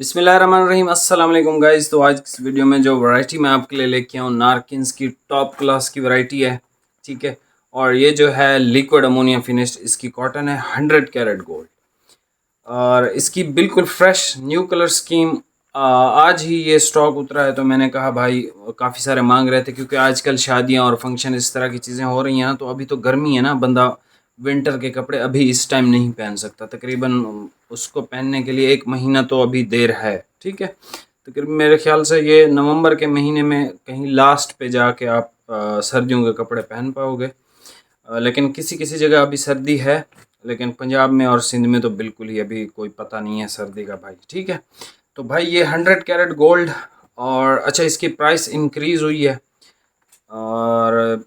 बिस्मिल्लाहिर्रहमानिर्रहीम अस्सलाम वालेकुम गाइस। तो आज इस वीडियो में जो वैरायटी मैं आपके लिए लेके आऊँ नारकिन्स की टॉप क्लास की वैरायटी है, ठीक है। और ये जो है लिक्विड अमोनिया फिनिश्ड, इसकी कॉटन है 100 कैरेट गोल्ड और इसकी बिल्कुल फ्रेश न्यू कलर स्कीम। आज ही ये स्टॉक उतरा है तो मैंने कहा भाई, काफ़ी सारे मांग रहे थे क्योंकि आजकल शादियां और फंक्शन इस तरह की चीज़ें हो रही हैं ना, तो अभी तो गर्मी है ना, बंदा विंटर के कपड़े अभी इस टाइम नहीं पहन सकता। तकरीबन उसको पहनने के लिए 1 महीना तो अभी देर है, ठीक है। तकरीबन मेरे ख्याल से ये नवंबर के महीने में कहीं लास्ट पे जाके आप सर्दियों के कपड़े पहन पाओगे। लेकिन किसी किसी जगह अभी सर्दी है, लेकिन पंजाब में और सिंध में तो बिल्कुल ही अभी कोई पता नहीं है सर्दी का भाई, ठीक है। तो भाई ये 100 कैरेट गोल्ड और अच्छा, इसकी प्राइस इंक्रीज़ हुई है और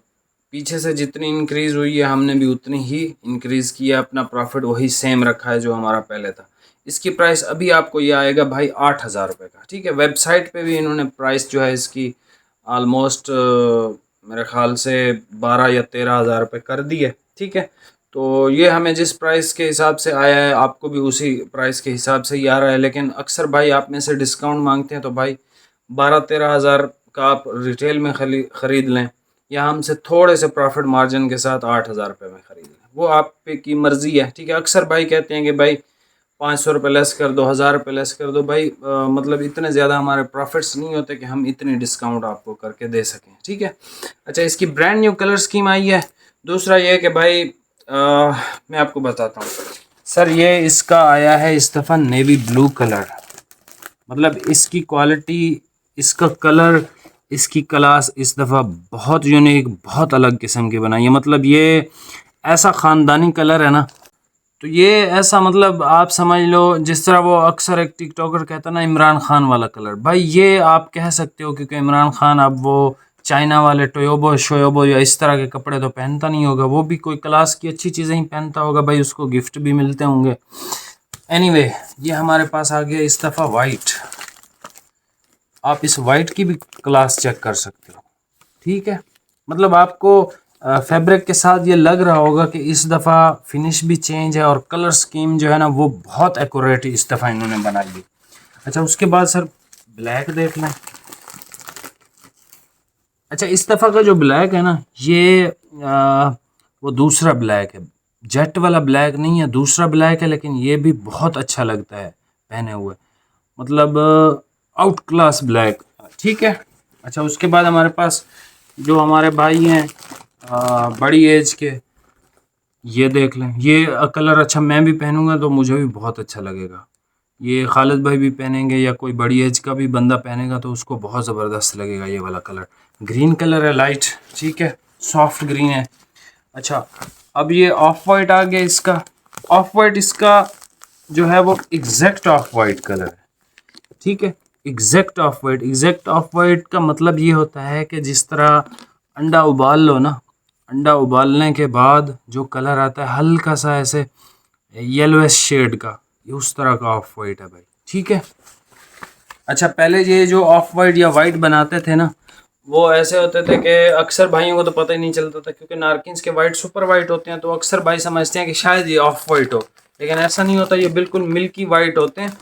पीछे से जितनी इंक्रीज़ हुई है हमने भी उतनी ही इंक्रीज़ किया, अपना प्रॉफिट वही सेम रखा है जो हमारा पहले था। इसकी प्राइस अभी आपको ये आएगा भाई 8,000 रुपये का, ठीक है। वेबसाइट पे भी इन्होंने प्राइस जो है इसकी आलमोस्ट मेरे ख्याल से 12 या 13,000 रुपये कर दी है, ठीक है। तो ये हमें जिस प्राइस के हिसाब से आया है आपको भी उसी प्राइस के हिसाब से ही आ रहा है, लेकिन अक्सर भाई आप में से डिस्काउंट मांगते हैं तो भाई 12-13,000 का आप रिटेल में ख़रीद लें या हमसे थोड़े से प्रॉफिट मार्जिन के साथ 8,000 रुपये में ख़रीद लें, वो आप पे की मर्ज़ी है, ठीक है। अक्सर भाई कहते हैं कि भाई 500 रुपये लेस कर दो, 1,000 रुपये लेस कर दो भाई, मतलब इतने ज़्यादा हमारे प्रॉफिट्स नहीं होते कि हम इतनी डिस्काउंट आपको करके दे सकें, ठीक है। अच्छा, इसकी ब्रांड न्यू कलर स्कीम आई है। दूसरा ये कि भाई मैं आपको बताता हूँ सर, ये इसका आया है इस दफ़ा नेवी ब्लू कलर। मतलब इसकी क्वालिटी, इसका कलर, इसकी क्लास इस दफ़ा बहुत यूनिक, बहुत अलग किस्म की बनाई है। मतलब ये ऐसा ख़ानदानी कलर है ना, तो ये ऐसा मतलब आप समझ लो जिस तरह वो अक्सर एक टिकटॉकर कहता है ना, इमरान खान वाला कलर। भाई ये आप कह सकते हो क्योंकि इमरान खान अब वो चाइना वाले टोयोबो शोयोबो या इस तरह के कपड़े तो पहनता नहीं होगा, वो भी कोई क्लास की अच्छी चीज़ें ही पहनता होगा भाई, उसको गिफ्ट भी मिलते होंगे। एनीवे, ये हमारे पास आ गया इस दफ़ा वाइट। आप इस वाइट की भी क्लास चेक कर सकते हो, ठीक है। मतलब आपको फैब्रिक के साथ ये लग रहा होगा कि इस दफ़ा फिनिश भी चेंज है और कलर स्कीम जो है ना वो बहुत एक्यूरेट इस दफ़ा इन्होंने बनाई है। अच्छा, उसके बाद सर ब्लैक देख लें। अच्छा, इस दफ़ा का जो ब्लैक है ना, ये वो दूसरा ब्लैक है, जेट वाला ब्लैक नहीं है, दूसरा ब्लैक है, लेकिन ये भी बहुत अच्छा लगता है पहने हुए। मतलब आउट क्लास ब्लैक, ठीक है। अच्छा, उसके बाद हमारे पास जो हमारे भाई हैं बड़ी एज के, ये देख लें। ये कलर अच्छा, मैं भी पहनूंगा तो मुझे भी बहुत अच्छा लगेगा। ये खालिद भाई भी पहनेंगे या कोई बड़ी एज का भी बंदा पहनेगा तो उसको बहुत ज़बरदस्त लगेगा ये वाला कलर। ग्रीन कलर है लाइट, ठीक है, सॉफ्ट ग्रीन है। अच्छा, अब ये ऑफ वाइट आ गया इसका। ऑफ वाइट इसका जो है वो एग्जैक्ट ऑफ वाइट कलर है, ठीक है। Exact of white, exact of white का मतलब ये होता है कि जिस तरह अंडा उबाल लो ना, अंडा उबालने के बाद जो कलर आता है हल्का सा ऐसे येलोइश शेड का, ये उस तरह का ऑफ वाइट है भाई, ठीक है। अच्छा, पहले ये जो ऑफ वाइट या वाइट बनाते थे ना, वो ऐसे होते थे कि अक्सर भाइयों को तो पता ही नहीं चलता था क्योंकि नारकिन्स के वाइट सुपर वाइट होते हैं, तो अक्सर भाई समझते हैं कि शायद ये ऑफ वाइट हो, लेकिन ऐसा नहीं होता। ये बिल्कुल मिल्की वाइट होते हैं,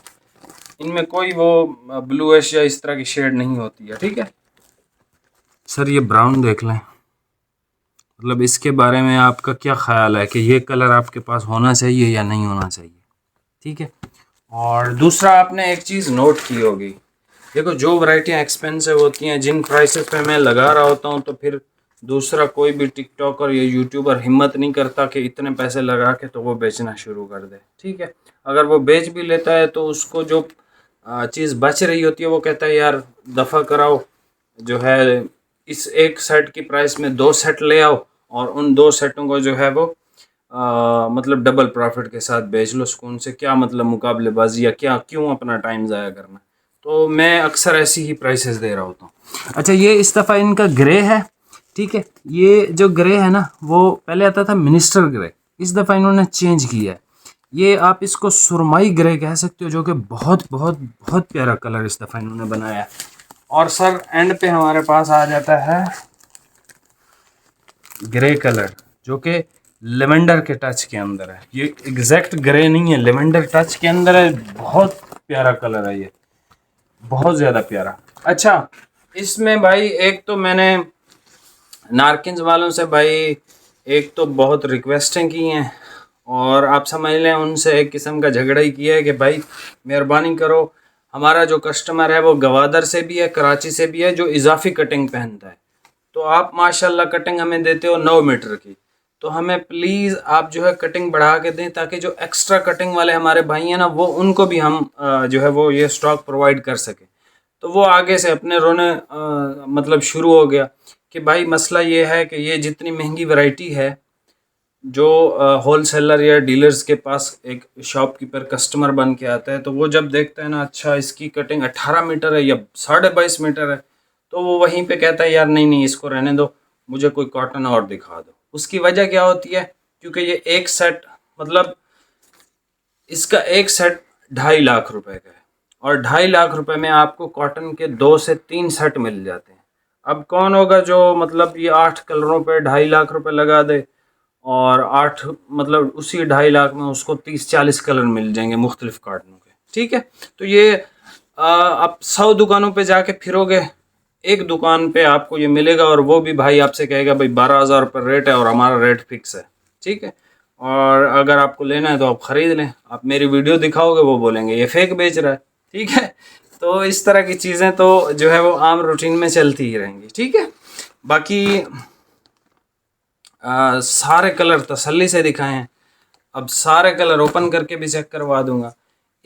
इनमें कोई वो ब्लूइश या इस तरह की शेड नहीं होती है, ठीक है। सर ये ब्राउन देख लें। मतलब इसके बारे में आपका क्या ख्याल है कि ये कलर आपके पास होना चाहिए या नहीं होना चाहिए, ठीक है। और दूसरा, आपने एक चीज़ नोट की होगी, देखो जो वैरायटियाँ एक्सपेंसिव होती हैं, जिन प्राइसेस पे मैं लगा रहा होता हूँ, तो फिर दूसरा कोई भी टिकटॉकर या यूट्यूबर हिम्मत नहीं करता कि इतने पैसे लगा के तो वो बेचना शुरू कर दे, ठीक है। अगर वो बेच भी लेता है तो उसको जो चीज़ बच रही होती है वो कहता है यार दफ़ा कराओ, जो है इस एक सेट की प्राइस में 2 सेट ले आओ और उन 2 सेटों को जो है वो मतलब डबल प्रॉफिट के साथ बेच लो सुकून से। क्या मतलब मुकाबलेबाजी या क्या, क्यों अपना टाइम ज़ाया करना। तो मैं अक्सर ऐसी ही प्राइसेस दे रहा होता हूँ। अच्छा, ये इस दफ़ा इनका ग्रे है, ठीक है। ये जो ग्रे है ना, वो पहले आता था मिनिस्टर ग्रे, इस दफ़ा इन्होंने चेंज किया है। ये आप इसको सुरमई ग्रे कह सकते हो, जो कि बहुत बहुत बहुत प्यारा कलर इस दफ़ा इन्होंने बनाया है। और सर एंड पे हमारे पास आ जाता है ग्रे कलर, जो कि लेवेंडर के टच के अंदर है। ये एग्जैक्ट ग्रे नहीं है, लेवेंडर टच के अंदर है, बहुत प्यारा कलर है ये। बहुत ज़्यादा प्यारा। अच्छा, इसमें भाई एक तो मैंने नारकिन्स वालों से भाई एक तो बहुत रिक्वेस्टें की हैं, और आप समझ लें उनसे एक किस्म का झगड़ा ही किया है कि भाई मेहरबानी करो, हमारा जो कस्टमर है वो गवादर से भी है, कराची से भी है, जो इजाफी कटिंग पहनता है। तो आप माशाल्लाह कटिंग हमें देते हो 9 मीटर की, तो हमें प्लीज़ आप जो है कटिंग बढ़ा के दें, ताकि जो एक्स्ट्रा कटिंग वाले हमारे भाई हैं ना, वो उनको भी हम जो है वो ये स्टॉक प्रोवाइड कर सकें। तो वो आगे से अपने रोने मतलब शुरू हो गया कि भाई मसला ये है कि ये जितनी महंगी वैरायटी है, जो होलसेलर या डीलर्स के पास एक शॉपकीपर कस्टमर बन के आता है, तो वो जब देखता है ना, अच्छा इसकी कटिंग 18 मीटर है या 22.5 मीटर है, तो वो वहीं पे कहता है यार नहीं नहीं इसको रहने दो, मुझे कोई कॉटन और दिखा दो। उसकी वजह क्या होती है, क्योंकि ये एक सेट मतलब इसका एक सेट 2.5 लाख रुपए का है, और 2.5 लाख रुपए में आपको कॉटन के 2 से 3 सेट मिल जाते हैं। अब कौन होगा जो मतलब ये 8 कलरों पे 2.5 लाख रुपए लगा दे, और 8 मतलब उसी 2.5 लाख में उसको 30-40 कलर मिल जाएंगे मुख्तलिफ कार्टनों के। ठीक है, तो ये आप 100 दुकानों पे जाके फिरोगे, एक दुकान पे आपको ये मिलेगा, और वो भी भाई आपसे कहेगा भाई 12,000 रुपये रेट है और हमारा रेट फिक्स है। ठीक है, और अगर आपको लेना है तो आप ख़रीद लें, आप मेरी वीडियो दिखाओगे वो बोलेंगे ये फेक बेच रहा है। ठीक है, तो इस तरह की चीज़ें तो जो है वो आम रूटीन में चलती ही रहेंगी। ठीक है, बाकी सारे कलर तसल्ली से दिखाए हैं, अब सारे कलर ओपन करके भी चेक करवा दूंगा,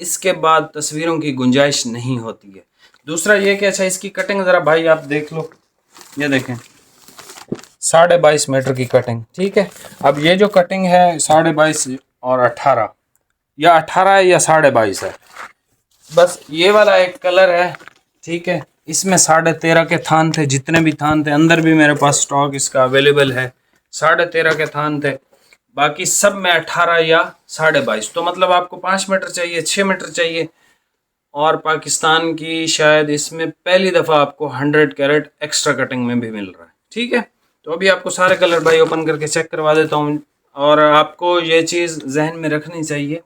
इसके बाद तस्वीरों की गुंजाइश नहीं होती है। दूसरा ये कि अच्छा इसकी कटिंग ज़रा भाई आप देख लो, ये देखें 22.5 मीटर की कटिंग। ठीक है, अब ये जो कटिंग है 22.5 और 18, या 18 है या 22.5 है, बस ये वाला एक कलर है। ठीक है, इसमें 13.5 के थान थे, जितने भी थान थे अंदर भी मेरे पास स्टॉक इसका अवेलेबल है, 13.5 के थान थे, बाकी सब में 18 या 22.5। तो मतलब आपको 5 मीटर चाहिए, 6 मीटर चाहिए, और पाकिस्तान की शायद इसमें पहली दफ़ा आपको 100 कैरेट एक्स्ट्रा कटिंग में भी मिल रहा है। ठीक है, तो अभी आपको सारे कलर भाई ओपन करके चेक करवा देता हूँ, और आपको ये चीज़ जहन में रखनी चाहिए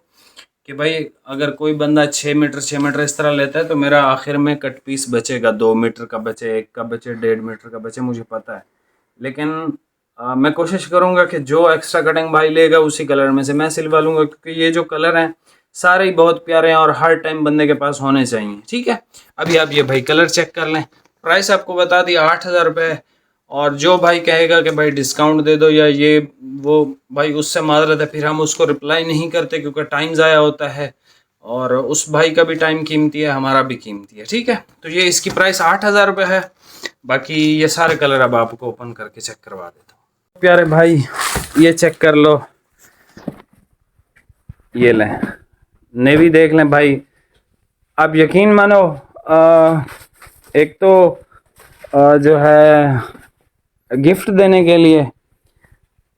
कि भाई अगर कोई बंदा 6 मीटर इस तरह लेता है, तो मेरा आखिर में कट पीस बचेगा, 2 मीटर का बचे, 1 का बचे, 1.5 मीटर का बचे, मुझे पता है। लेकिन मैं कोशिश करूंगा कि जो एक्स्ट्रा कटिंग भाई लेगा उसी कलर में से मैं सिलवा लूँगा, क्योंकि ये जो कलर हैं सारे ही बहुत प्यारे हैं और हर टाइम बंदे के पास होने चाहिए। ठीक है, अभी आप ये भाई कलर चेक कर लें। प्राइस आपको बता दिया 8,000 रुपये, और जो भाई कहेगा कि भाई डिस्काउंट दे दो या ये वो, भाई उससे माजरत है, फिर हम उसको रिप्लाई नहीं करते क्योंकि टाइम ज़ाया होता है, और उस भाई का भी टाइम कीमती है, हमारा भी कीमती है। ठीक है, तो ये इसकी प्राइस 8,000 रुपये है। बाकी ये सारे कलर अब आपको ओपन करके चेक करवा देता हूँ। प्यारे भाई ये चेक कर लो, ये लें नेवी देख लें भाई, आप यकीन मानो एक तो जो है गिफ्ट देने के लिए,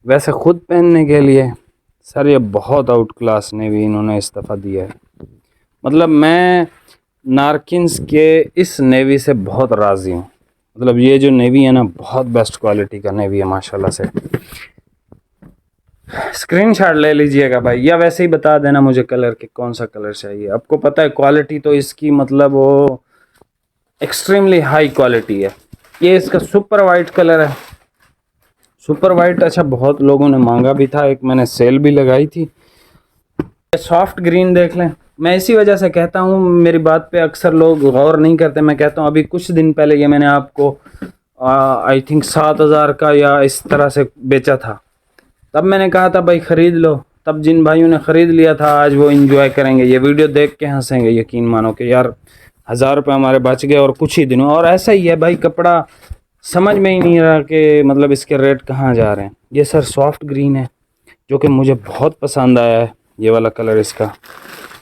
वैसे ख़ुद पहनने के लिए, सर ये बहुत आउट क्लास नेवी इन्होंने इस दफ़ा दिया है। मतलब मैं नारकिन्स के इस नेवी से बहुत राज़ी हूँ। मतलब ये जो नेवी है ना, बहुत बेस्ट क्वालिटी का नेवी है माशाल्लाह से। स्क्रीनशॉट ले लीजिएगा भाई, या वैसे ही बता देना मुझे कलर के कौन सा कलर चाहिए। आपको पता है क्वालिटी तो इसकी मतलब वो एक्सट्रीमली हाई क्वालिटी है। ये इसका सुपर वाइट कलर है, सुपर वाइट। अच्छा, बहुत लोगों ने मांगा भी था, एक मैंने सेल भी लगाई थी। सॉफ्ट ग्रीन देख लें, मैं इसी वजह से कहता हूँ, मेरी बात पे अक्सर लोग गौर नहीं करते। मैं कहता हूँ अभी कुछ दिन पहले ये मैंने आपको आई थिंक 7,000 का या इस तरह से बेचा था, तब मैंने कहा था भाई ख़रीद लो। तब जिन भाइयों ने ख़रीद लिया था आज वो इंजॉय करेंगे, ये वीडियो देख के हंसेंगे। यकीन मानो कि यार 1,000 रुपये हमारे बच गए और कुछ ही दिनों। और ऐसा ही है भाई, कपड़ा समझ में ही नहीं रहा कि मतलब इसके रेट कहाँ जा रहे हैं। ये सर सॉफ्ट ग्रीन है जो कि मुझे बहुत पसंद आया है, ये वाला कलर इसका।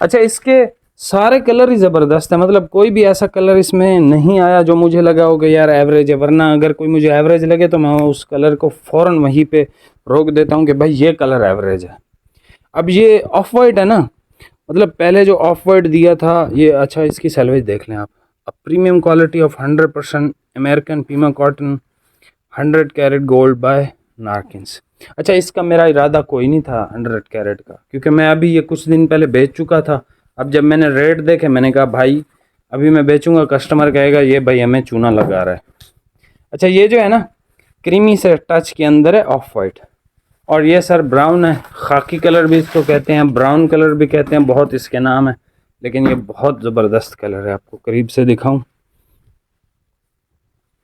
अच्छा, इसके सारे कलर ही ज़बरदस्त है, मतलब कोई भी ऐसा कलर इसमें नहीं आया जो मुझे लगा हो कि यार एवरेज है। वरना अगर कोई मुझे एवरेज लगे तो मैं उस कलर को फ़ौरन वहीं पे रोक देता हूँ कि भाई ये कलर एवरेज है। अब ये ऑफ वाइट है ना, मतलब पहले जो ऑफ वाइट दिया था ये, अच्छा इसकी सैलवेज देख लें आप। अब premium quality of 100% American Pima cotton 100 carat gold by Narkins. अच्छा, इसका मेरा इरादा कोई नहीं था 100 कैरेट का, क्योंकि मैं अभी ये कुछ दिन पहले बेच चुका था। अब जब मैंने रेट देखे मैंने कहा भाई अभी मैं बेचूंगा, कस्टमर कहेगा ये भाई हमें चूना लगा रहा है। अच्छा ये जो है ना क्रीमी से टच के अंदर है ऑफ वाइट, और ये सर ब्राउन है, खाकी कलर भी इसको कहते हैं, ब्राउन कलर भी कहते हैं, बहुत इसके नाम है, लेकिन ये बहुत ज़बरदस्त कलर है। आपको करीब से दिखाऊं,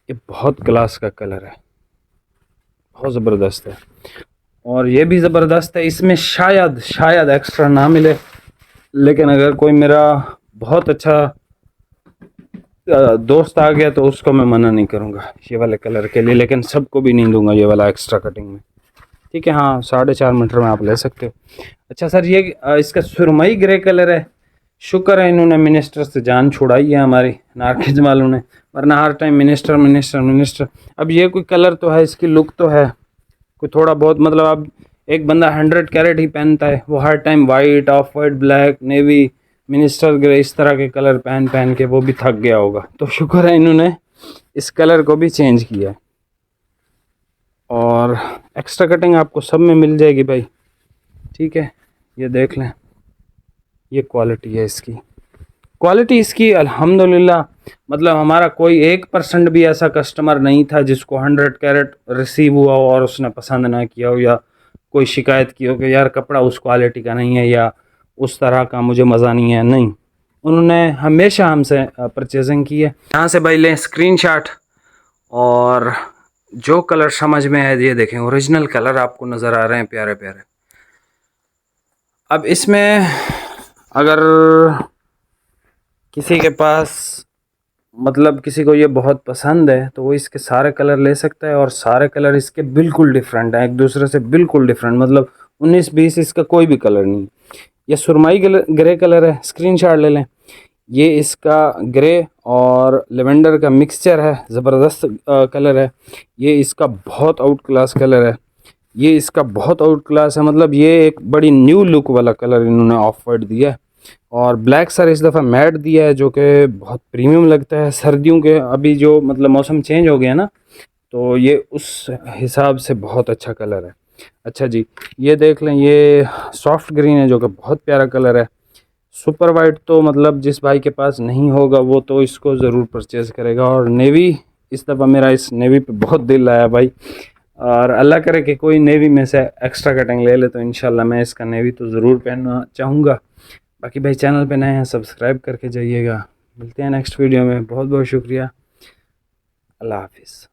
ये बहुत क्लास का कलर है, बहुत ज़बरदस्त है। और ये भी ज़बरदस्त है, इसमें शायद शायद एक्स्ट्रा ना मिले, लेकिन अगर कोई मेरा बहुत अच्छा दोस्त आ गया तो उसको मैं मना नहीं करूँगा ये वाले कलर के लिए, लेकिन सबको भी नहीं दूंगा ये वाला एक्स्ट्रा कटिंग में। ठीक है, हाँ 4.5 मीटर में आप ले सकते हो। अच्छा सर ये इसका सुरमई ग्रे कलर है, शुक्र है इन्होंने मिनिस्टर से जान छुड़ाई है हमारी नारकेज वालों ने, वरना हर टाइम मिनिस्टर मिनिस्टर मिनिस्टर। अब ये कोई कलर तो है, इसकी लुक तो है कोई थोड़ा बहुत, मतलब अब एक बंदा 100 कैरेट ही पहनता है, वो हर time white, off white, black, navy, minister grey इस तरह के कलर पहन पहन के वो भी थक गया होगा, तो शुक्र है इन्होंने इस कलर को भी चेंज किया है। और एक्स्ट्रा कटिंग आपको सब में मिल जाएगी भाई। ठीक है, ये देख लें, ये क्वालिटी है इसकी, क्वालिटी इसकी अल्हम्दुलिल्लाह। मतलब हमारा कोई 1% भी ऐसा कस्टमर नहीं था जिसको 100 कैरेट रिसीव हुआ हो और उसने पसंद ना किया हो, या कोई शिकायत की हो कि यार कपड़ा उस क्वालिटी का नहीं है या उस तरह का मुझे मज़ा नहीं है। नहीं, उन्होंने हमेशा हमसे परचेजिंग की है। यहाँ से भाई लें स्क्रीनशॉट, और जो कलर समझ में है ये देखें, ओरिजिनल कलर आपको नज़र आ रहे हैं प्यारे प्यारे। अब इसमें अगर किसी के पास, मतलब किसी को ये बहुत पसंद है तो वो इसके सारे कलर ले सकता है, और सारे कलर इसके बिल्कुल डिफरेंट हैं, एक दूसरे से बिल्कुल डिफरेंट, मतलब 19-20 इसका कोई भी कलर नहीं। ये सुरमई ग्रे कलर है, स्क्रीनशॉट ले लें। ये इसका ग्रे और लेवेंडर का मिक्सचर है, ज़बरदस्त कलर है। ये इसका बहुत आउट क्लास कलर है, ये इसका बहुत आउट क्लास है, मतलब ये एक बड़ी न्यू लुक वाला कलर इन्होंने ऑफ वाइट दिया है। और ब्लैक सर इस दफ़ा मैट दिया है जो कि बहुत प्रीमियम लगता है सर्दियों के, अभी जो मतलब मौसम चेंज हो गया ना, तो ये उस हिसाब से बहुत अच्छा कलर है। अच्छा जी, ये देख लें, ये सॉफ्ट ग्रीन है जो कि बहुत प्यारा कलर है। सुपर वाइट तो मतलब जिस भाई के पास नहीं होगा वो तो इसको ज़रूर परचेज़ करेगा। और नेवी, इस दफ़ा मेरा इस नेवी पे बहुत दिल आया भाई, और अल्लाह करे कि कोई नेवी में से एक्स्ट्रा कटिंग ले ले तो इंशाल्लाह मैं इसका नेवी तो ज़रूर पहनना चाहूँगा। बाकी भाई चैनल पे नए हैं सब्सक्राइब करके जाइएगा। मिलते हैं नेक्स्ट वीडियो में, बहुत बहुत शुक्रिया, अल्लाह हाफिज़।